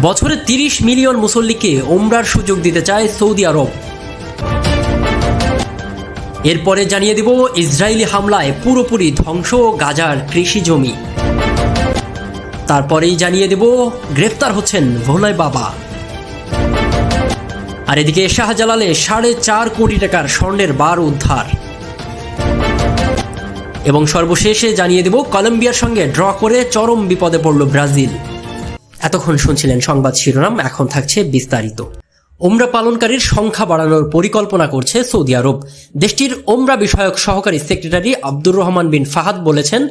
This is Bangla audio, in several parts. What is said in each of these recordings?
বছরে ৩০ মিলিয়ন মুসল্লিকে ওমরার সুযোগ দিতে চায় সৌদি আরব। এরপরে জানিয়ে দেব ইসরায়েলি হামলায় পুরোপুরি ধ্বংস গাজার কৃষি জমি। তারপরেই জানিয়ে দেব গ্রেফতার হচ্ছেন ভোলাই বাবা। আর এদিকে শাহজালালে ৪.৫ কোটি টাকার স্বর্ণের বার উদ্ধার। এবং সর্বশেষে জানিয়ে দেব কলম্বিয়ার সঙ্গে ড্র করে চরম বিপদে পড়ল ব্রাজিল। এতক্ষণ শুনছিলেন সংবাদ শিরোনাম, এখন থাকছে বিস্তারিত। ওমরা পালনকারীর সংখ্যা বাড়ানোর পরিকল্পনা করছে সৌদি আরব। দেশটির ওমরা বিষয়ক সহকারী সেক্রেটারি আব্দুর রহমান বিন ফাহাদ বলেছেন,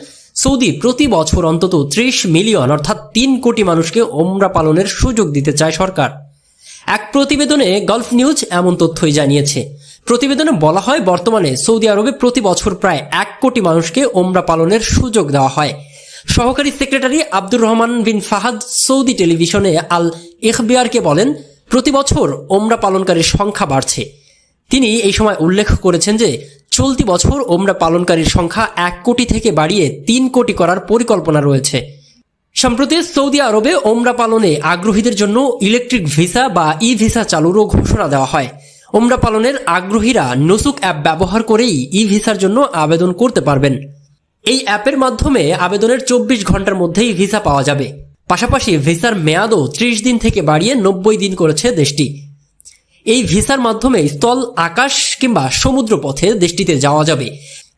সৌদি প্রতি বছর অন্তত ৩০ মিলিয়ন অর্থাৎ ৩ কোটি মানুষকে ওমরা পালনের সুযোগ দিতে চায় সরকার। এক প্রতিবেদনে গালফ নিউজ এমন তথ্যই জানিয়েছে। প্রতিবেদনে বলা হয়, বর্তমানে সৌদি আরবে প্রতি বছর প্রায় ১ কোটি মানুষকে ওমরা পালনের সুযোগ দেওয়া হয়। সহকারী সেক্রেটারি আব্দুর রহমান বিন ফাহাদ সৌদি টেলিভিশনে আল ইখবিয়ারকে বলেন, প্রতি বছর ওমরা পালনকারীর সংখ্যা বাড়ছে। তিনি এই সময় উল্লেখ করেছেন যে চলতি বছর ওমরা পালনকারীর সংখ্যা ১ কোটি থেকে বাড়িয়ে ৩ কোটি করার পরিকল্পনা রয়েছে। সম্প্রতি সৌদি আরবে ওমরা পালনে আগ্রহীদের জন্য ইলেকট্রিক ভিসা বা ই ভিসা চালুরও ঘোষণা দেওয়া হয়। ওমরা পালনের আগ্রহীরা নুসুক অ্যাপ ব্যবহার করেই ই ভিসার জন্য আবেদন করতে পারবেন। এই অ্যাপের মাধ্যমে আবেদনের ২৪ ঘন্টার মধ্যেই ভিসা পাওয়া যাবে। পাশাপাশি ভিসার মেয়াদও ৩০ দিন থেকে বাড়িয়ে ৯০ দিন করেছে দেশটি। এই ভিসার মাধ্যমে স্থল, আকাশ কিংবা সমুদ্র পথে দেশটিতে যাওয়া যাবে।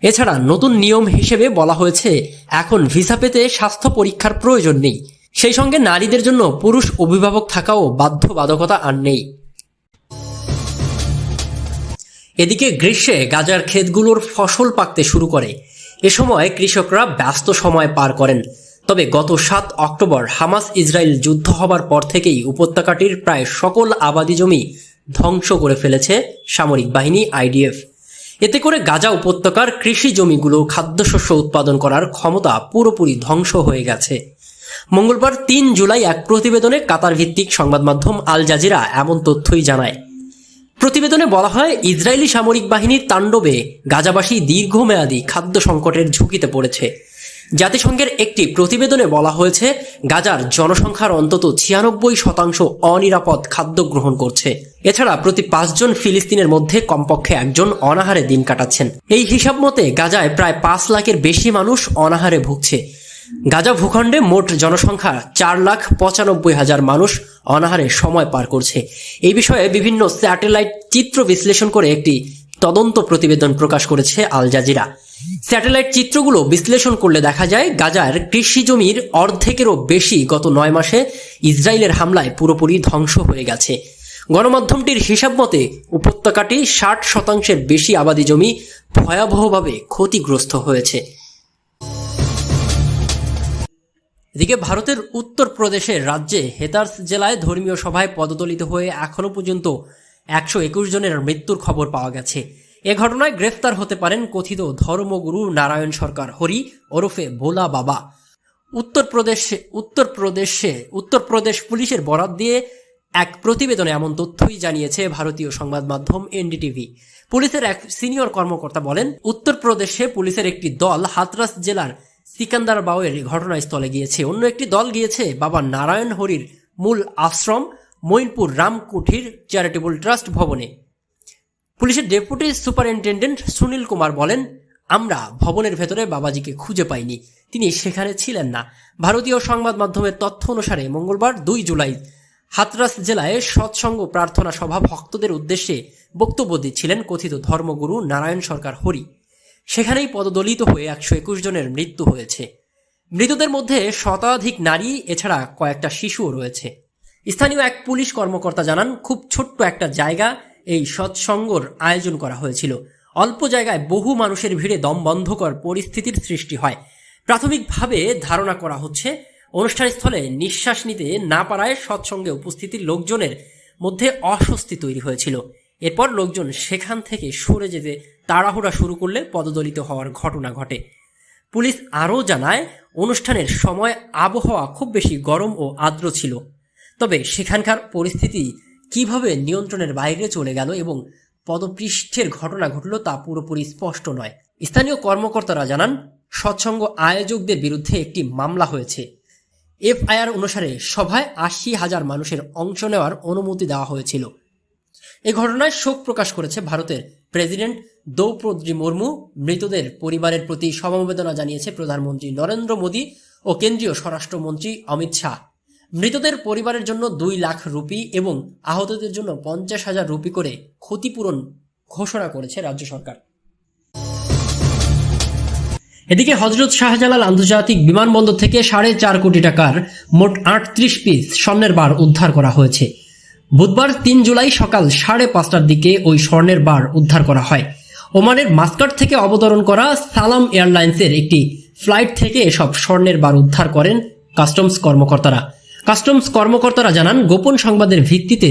এছাড়া নতুন নিয়ম হিসেবে বলা হয়েছে, এখন ভিসা পেতে স্বাস্থ্য পরীক্ষার প্রয়োজন নেই। সেই সঙ্গে নারীদের জন্য পুরুষ অভিভাবক থাকাও বাধ্যবাধকতা আর নেই। এদিকে গ্রীষ্মে গাজার ক্ষেতগুলোর ফসল পাকতে শুরু করে। এ সময় কৃষকরা ব্যস্ত সময় পার করেন। তবে গত ৭ অক্টোবর হামাস ইসরায়েল যুদ্ধ হবার পর থেকেই উপত্যকাটির প্রায় সকল আবাদি জমি ধ্বংস করে ফেলেছে সামরিক বাহিনী আইডিএফ। এতে করে গাজা উপত্যকার কৃষি জমিগুলো খাদ্যশস্য উৎপাদন করার ক্ষমতা পুরোপুরি ধ্বংস হয়ে গেছে। মঙ্গলবার ৩ জুলাই এক প্রতিবেদনে কাতার ভিত্তিক সংবাদ মাধ্যম আল জাজিরা এমন তথ্যই জানায়। প্রতিবেদনে বলা হয়, ইসরায়েলি সামরিক বাহিনীর তাণ্ডবে গাজাবাসী দীর্ঘমেয়াদী খাদ্য সংকটের ঝুঁকিতে পড়েছে। জাতিসংঘের একটি প্রতিবেদনে বলা হয়েছে, গাজার জনসংখ্যার অন্তত ৯৬% অনিরাপদ খাদ্য গ্রহণ করছে। এছাড়া প্রতি ৫ জন ফিলিস্তিনের মধ্যে কমপক্ষে একজন অনাহারে দিন কাটাচ্ছেন। এই হিসাব মতে গাজায় প্রায় ৫ লাখের বেশি মানুষ অনাহারে ভুগছে। গাজা ভূখণ্ডে মোট জনসংখ্যা ৪,৯৫,০০০ মানুষ অনাহারে সময় পার করছে। এই বিষয়ে বিভিন্ন স্যাটেলাইট চিত্র বিশ্লেষণ করে একটি তদন্ত প্রতিবেদন প্রকাশ করেছে আল জাজিরা। স্যাটেলাইট চিত্রগুলো বিশ্লেষণ করলে দেখা যায়, গাজার কৃষি জমির অর্ধেকেরও বেশি গত ৯ মাসে ইসরায়েলের হামলায় পুরোপুরি ধ্বংস হয়ে গেছে। গণমাধ্যমটির হিসাব মতে উপত্যকাটি ৬০% বেশি আবাদি জমি ভয়াবহভাবে ক্ষতিগ্রস্ত হয়েছে। এদিকে ভারতের উত্তরপ্রদেশের রাজ্যে হেতার্স জেলায় ধর্মীয় সভায় পদদলিত হয়ে এখনও পর্যন্ত ১২১ জনের মৃত্যুর খবর পাওয়া গেছে। এ ঘটনায় গ্রেফতার হতে পারেন কথিত ধর্মগুরু নারায়ণ সরকার হরি ওরফে ভোলা বাবা। উত্তরপ্রদেশ পুলিশের বরাত দিয়ে এক প্রতিবেদনে এমন তথ্যই জানিয়েছে ভারতীয় সংবাদ মাধ্যম এনডিটিভি। পুলিশের এক সিনিয়র কর্মকর্তা বলেন, উত্তরপ্রদেশে পুলিশের একটি দল হাতরাস জেলার সিকান্দারবাওয়ের ঘটনাস্থলে গিয়েছে। অন্য একটি দল গিয়েছে বাবা নারায়ণ হরির মূল আশ্রম মঈনপুর রামকুঠির চ্যারিটেবল ট্রাস্ট ভবনে। পুলিশের ডেপুটি সুপারিনটেন্ডেন্ট সুনীল কুমার বলেন, আমরা ভবনের ভেতরে বাবাজিকে খুঁজে পাইনি, তিনি সেখানে ছিলেন না। ভারতীয় সংবাদ মাধ্যমের তথ্য অনুসারে মঙ্গলবার ২ জুলাই হাতরাস জেলায় সৎসঙ্গ প্রার্থনা সভা ভক্তদের উদ্দেশ্যে বক্তব্য দিচ্ছিলেন কথিত ধর্মগুরু নারায়ণ সরকার হরি। সেখানেই পদদলিত হয়ে ১২১ জনের মৃত্যু হয়েছে। মৃতদের মধ্যে শতাধিক নারী, এছাড়া কয়েকটা শিশুও রয়েছে। স্থানীয় এক পুলিশ কর্মকর্তা জানান, খুব ছোট্ট একটা জায়গা এই সৎসঙ্গর আয়োজন করা হয়েছিল। অল্প জায়গায় বহু মানুষের ভিড়ে দমবন্ধকর পরিস্থিতির সৃষ্টি হয়। প্রাথমিকভাবে ধারণা করা হচ্ছে, অনুষ্ঠানস্থলে নিঃশ্বাস নিতে না পারায় সৎসঙ্গে উপস্থিতির লোকজনের মধ্যে অস্বস্তি তৈরি হয়েছিল। এরপর লোকজন সেখান থেকে সরে যেতে তাড়াহুড়া শুরু করলে পদদলিত হওয়ার ঘটনা ঘটে। পুলিশ আরও জানায়, অনুষ্ঠানের সময় আবহাওয়া খুব বেশি গরম ও আর্দ্র ছিল। তবে সেখানকার পরিস্থিতি কিভাবে নিয়ন্ত্রণের বাইরে চলে গেল এবং পদপৃষ্ঠের ঘটনা ঘটল তা পুরোপুরি স্পষ্ট নয়। স্থানীয় কর্মকর্তারা জানান, সৎসঙ্গ আয়োজকদের বিরুদ্ধে একটি মামলা হয়েছে। এফআইআর অনুসারে সভায় ৮০,০০০ মানুষের অংশ নেওয়ার অনুমতি দেওয়া হয়েছিল। এ ঘটনায় শোক প্রকাশ করেছে ভারতের প্রেসিডেন্ট দ্রৌপদী মুর্মু। মৃতদের পরিবারের প্রতি সমবেদনা জানিয়েছে প্রধানমন্ত্রী নরেন্দ্র মোদী ও কেন্দ্রীয় স্বরাষ্ট্রমন্ত্রী অমিত শাহ। মৃতদের পরিবারের জন্য ২ লাখ রুপি এবং আহতদের জন্য ৫০,০০০ রুপি করে ক্ষতিপূরণ ঘোষণা করেছে রাজ্য সরকার। এদিকে হযরত শাহজালাল আন্তর্জাতিক বিমানবন্দর থেকে ৪.৫ কোটি টাকার মোট ৩৮ পিস স্বর্ণের বার উদ্ধার করা হয়েছে। বুধবার ৩ জুলাই সকাল ৫:৩০টার দিকে ওই স্বর্ণের বার উদ্ধার করা হয়। ওমানের মাস্কাট থেকে অবতরণ করা সালাম এয়ারলাইন্সের একটি ফ্লাইট থেকে এসব স্বর্ণের বার উদ্ধার করেন কাস্টমস কর্মকর্তারা। কাস্টমস কর্মকর্তারা জানান, গোপন সংবাদের ভিত্তিতে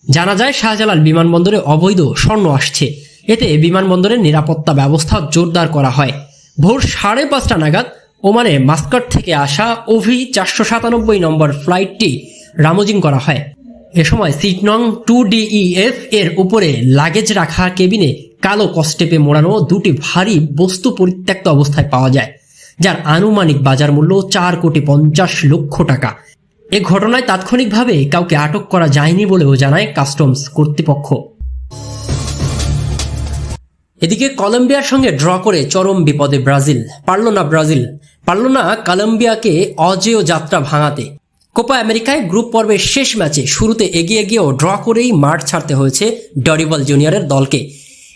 জানা যায় শাহজালাল বিমানবন্দরে অবৈধ স্বর্ণ আসছে। এতে বিমানবন্দরের নিরাপত্তা ব্যবস্থা জোরদার করা হয়। ভোর ৫:৩০ নাগাদ ওমানে মাস্কাট থেকে আসা ওভি ৪৯৭ নম্বর ফ্লাইটটি রামোজিং করা হয়। এ সময় সিট নং 2DEF এর উপরে লাগেজ রাখা কেবিনে কালো কস্টেপে মোড়ানো ২টি ভারী বস্তু পরিত্যক্ত অবস্থায় পাওয়া যায়, যার আনুমানিক বাজার মূল্য ৪,৫০,০০,০০০ টাকা। এ ঘটনায় তাৎক্ষণিকভাবে কাউকে আটক করা যায়নি বলেও জানায় কাস্টমস কর্তৃপক্ষ। এদিকে কলম্বিয়ার সঙ্গে ড্র করে চরম বিপদে ব্রাজিল। পারল না কলম্বিয়াকে অজেয় যাত্রা ভাঙাতে। কোপা আমেরিকায় গ্রুপ পর্বের শেষ ম্যাচে শুরুতে এগিয়ে গিয়েও ড্র করেই মাঠ ছাড়তে হয়েছে ডরিভাল জুনিয়রের দলকে।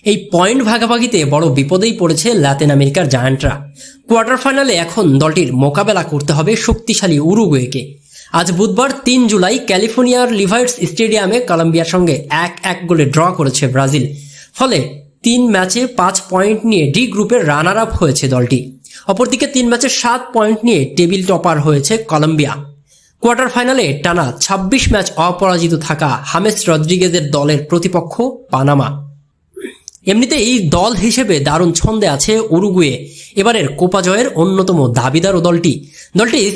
এই পয়েন্ট ভাগাভাগিতে বড় বিপদেই পড়েছে লাতিন আমেরিকার জায়ান্টরা। কোয়ার্টার ফাইনালে এখন দলটির মোকাবেলা করতে হবে শক্তিশালী উরুগুয়েকে। আজ বুধবার ৩ জুলাই ক্যালিফোর্নিয়ার লিভার্স স্টেডিয়ামে কলম্বিয়ার সঙ্গে ১-১ গোলে ড্র করেছে ব্রাজিল। ফলে ৩ ম্যাচে ৫ পয়েন্ট নিয়ে ডি গ্রুপের রানার আপ হয়েছে দলটি। অপরদিকে ৩ ম্যাচে ৭ পয়েন্ট নিয়ে টেবিল টপার হয়েছে কলম্বিয়া। কোয়ার্টার ফাইনালে টানা ২৬ ম্যাচ অপরাজিত থাকা হামেস রদ্রিগেজের দলের প্রতিপক্ষ পানামা। এমনিতে এই দল হিসেবে দারুণ ছন্দে আছে উরুগুয়ে। এবারের কোপা জয়ের অন্যতম দাবিদার দলটি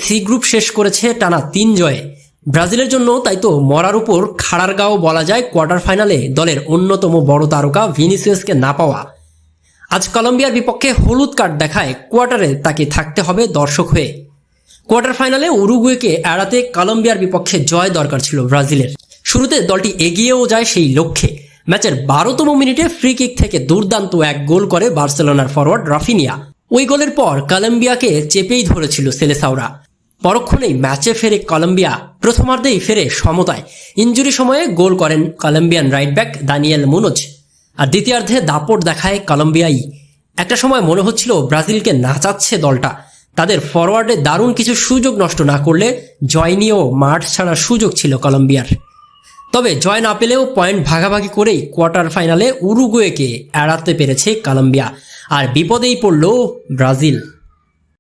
সি গ্রুপ শেষ করেছে টানা ৩ জয়ে। ব্রাজিলের জন্য তাই তো মরার উপর খাড়ার গাও বলা যায় কোয়ার্টার ফাইনালে দলের অন্যতম বড় তারকা ভিনিসিয়াসকে না পাওয়া। আজ কলম্বিয়ার বিপক্ষে হলুদ কার্ড দেখায় কোয়ার্টারে তাকে থাকতে হবে দর্শক হয়ে। কোয়ার্টার ফাইনালে উরুগুয়েকে এড়াতে কলম্বিয়ার বিপক্ষে জয় দরকার ছিল ব্রাজিলের। শুরুতে দলটি এগিয়েও যায় সেই লক্ষ্যে। ম্যাচের ১২তম মিনিটে ফ্রি কিক থেকে দুর্দান্ত এক গোল করে বার্সেলোনার ফরওয়ার্ড রাফিনিয়া। ওই গোলের পর কলম্বিয়াকে চেপেই ধরেছিল সেলেসাওরা। পরক্ষণেই ম্যাচে ফেরে কলম্বিয়া। প্রথমার্ধেই ফেরে সমতায়। ইনজুরি সময়ে গোল করেন Colombian right back Daniel Munoz. আর দ্বিতীয়ার্ধে দাপট দেখায় কলম্বিয়াই। একটা সময় মনে হচ্ছিল ব্রাজিলকে নাচাচ্ছে দলটা। তাদের ফরওয়ার্ডে দারুণ কিছু সুযোগ নষ্ট না করলে জয় নিয়েও মাঠ ছাড়ার সুযোগ ছিল কলম্বিয়ার। তবে জয় না পেলেও পয়েন্ট ভাগাভাগি করেই কোয়ার্টার ফাইনালে উরুগুয়েকে এড়াতে পেরেছে কলম্বিয়া। আর বিপদেই পড়ল ব্রাজিল।